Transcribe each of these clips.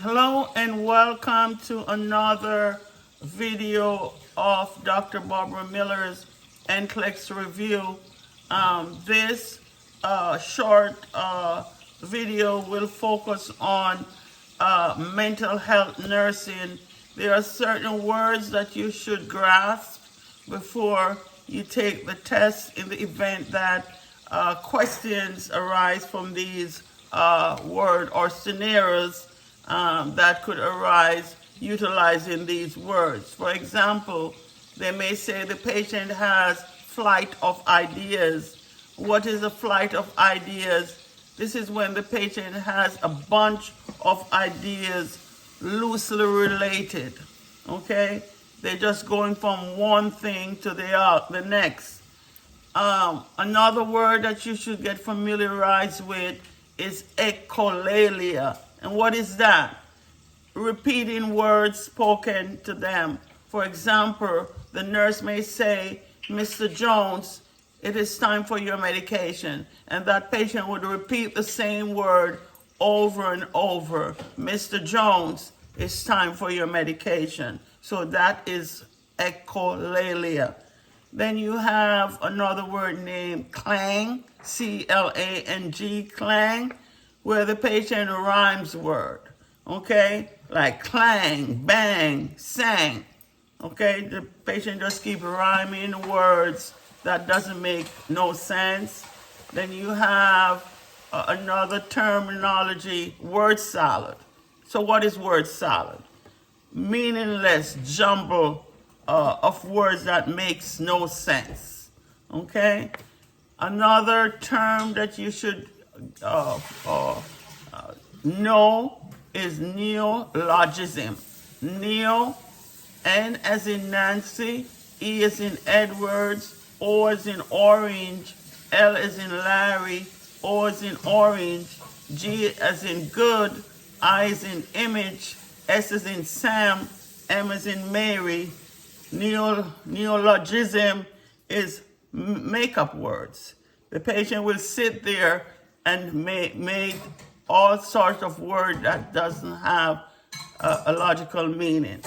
Hello and welcome to another video of Dr. Barbara Miller's NCLEX review. This short video will focus on mental health nursing. There are certain words that you should grasp before you take the test in the event that questions arise from these word or scenarios that could arise utilizing these words. For example, they may say the patient has flight of ideas. What is a flight of ideas? This is when the patient has a bunch of ideas loosely related. Okay? They're just going from one thing to the next. Another word that you should get familiarized with is echolalia. And what is that? Repeating words spoken to them. For example, the nurse may say, "Mr. Jones, it is time for your medication." And that patient would repeat the same word over and over. "Mr. Jones, it's time for your medication." So that is echolalia. Then you have another word named clang, C-L-A-N-G, clang, where the patient rhymes word, okay? Like clang, bang, sang, okay? The patient just keep rhyming words that doesn't make no sense. Then you have another terminology, word salad. So what is word salad? Meaningless jumble of words that makes no sense. Okay? Another term that you should know is neologism. Neo, N as in Nancy, E as in Edwards, O as in orange, L as in Larry, O as in orange, G as in good, I as in image, S as in Sam, M as in Mary. Neologism is make-up words. The patient will sit there and make all sorts of words that doesn't have a logical meaning.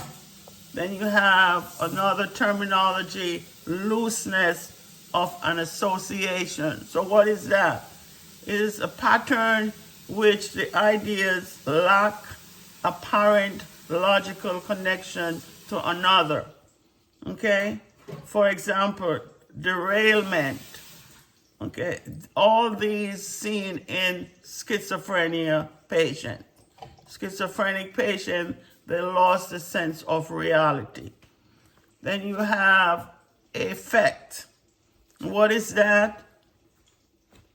Then you have another terminology, looseness of an association. So what is that? It is a pattern which the ideas lack apparent logical connection to another. Okay? For example, derailment. Okay? All these seen in schizophrenia patient. Schizophrenic patient, they lost the sense of reality. Then you have affect. What is that?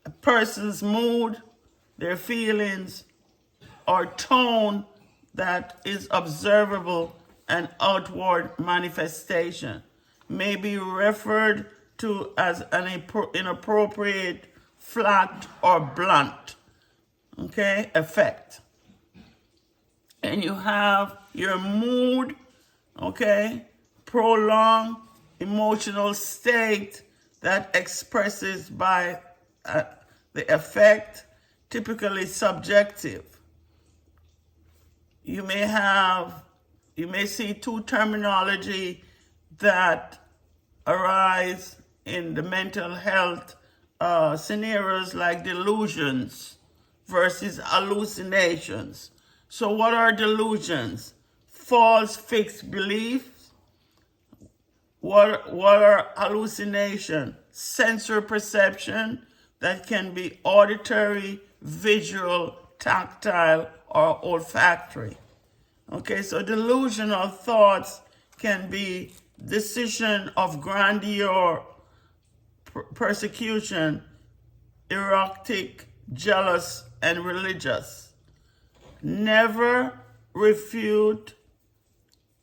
A person's mood, their feelings, or tone that is observable and outward manifestation may be referred to as an inappropriate, flat, or blunt, okay, effect. And you have your mood, okay, prolonged emotional state that expresses by the effect, typically subjective. You may see two terminology that arise in the mental health scenarios, like delusions versus hallucinations. So what are delusions? False fixed beliefs. What are hallucinations? Sensory perception that can be auditory, visual, tactile, or olfactory. Okay, so delusional thoughts can be decision of grandeur, persecution, erotic, jealous, and religious. Never refute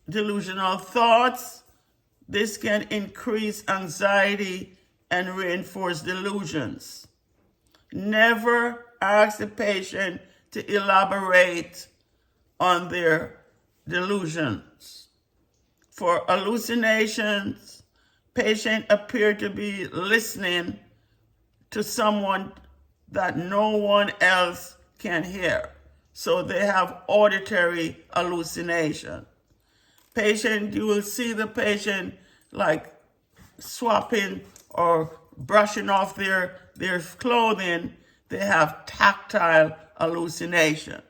delusional thoughts. This can increase anxiety and reinforce delusions. Never ask the patient to elaborate on their delusions. For hallucinations, patients appear to be listening to someone that no one else can hear. So they have auditory hallucination. Patient, you will see the patient like swapping or brushing off their clothing. They have tactile hallucination.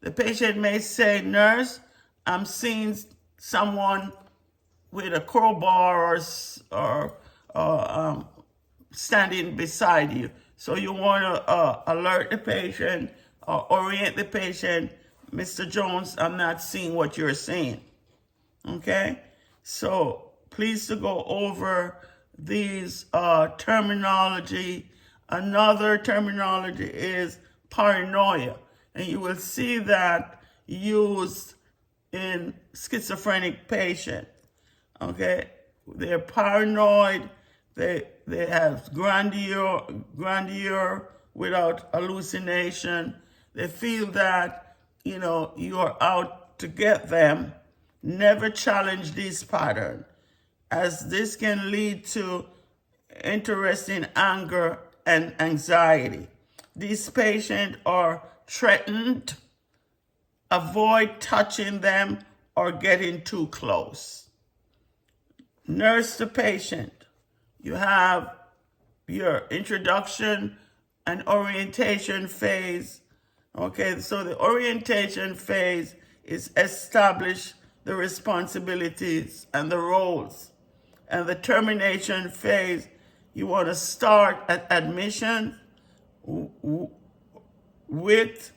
The patient may say, "Nurse, I'm seeing someone with a crowbar or standing beside you." So you want to alert the patient or orient the patient, "Mr. Jones, I'm not seeing what you're seeing." Okay? So please to go over these terminology. Another terminology is paranoia. And you will see that used in schizophrenic patients. Okay? They're paranoid. They have grandeur without hallucination. They feel that, you are out to get them. Never challenge this pattern, as this can lead to interesting anger and anxiety. These patients are threatened. Avoid touching them or getting too close. Nurse to patient. You have your introduction and orientation phase. Okay, so the orientation phase is establish the responsibilities and the roles. And the termination phase, you want to start at admission with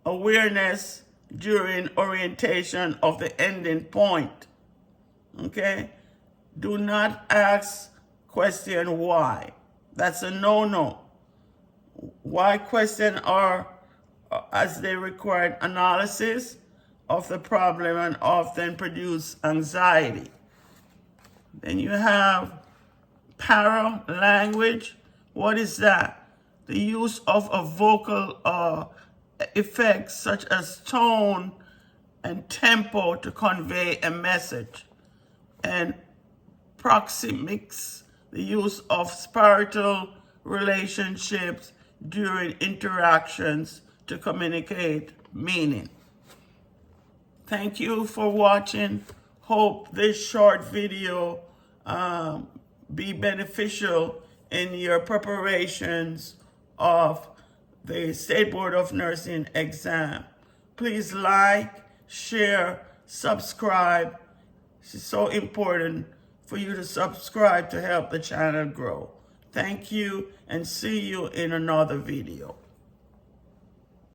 awareness during orientation of the ending point. Okay? Do not ask question why. That's a no-no. Why question are, as they require analysis of the problem and often produce anxiety. Then you have para language. What is that? The use of a vocal effects such as tone and tempo to convey a message. And proxemics, the use of spiritual relationships during interactions to communicate meaning. Thank you for watching. Hope this short video be beneficial in your preparations of the State Board of Nursing exam. Please like, share, subscribe. It's so important for you to subscribe to help the channel grow. Thank you, and see you in another video.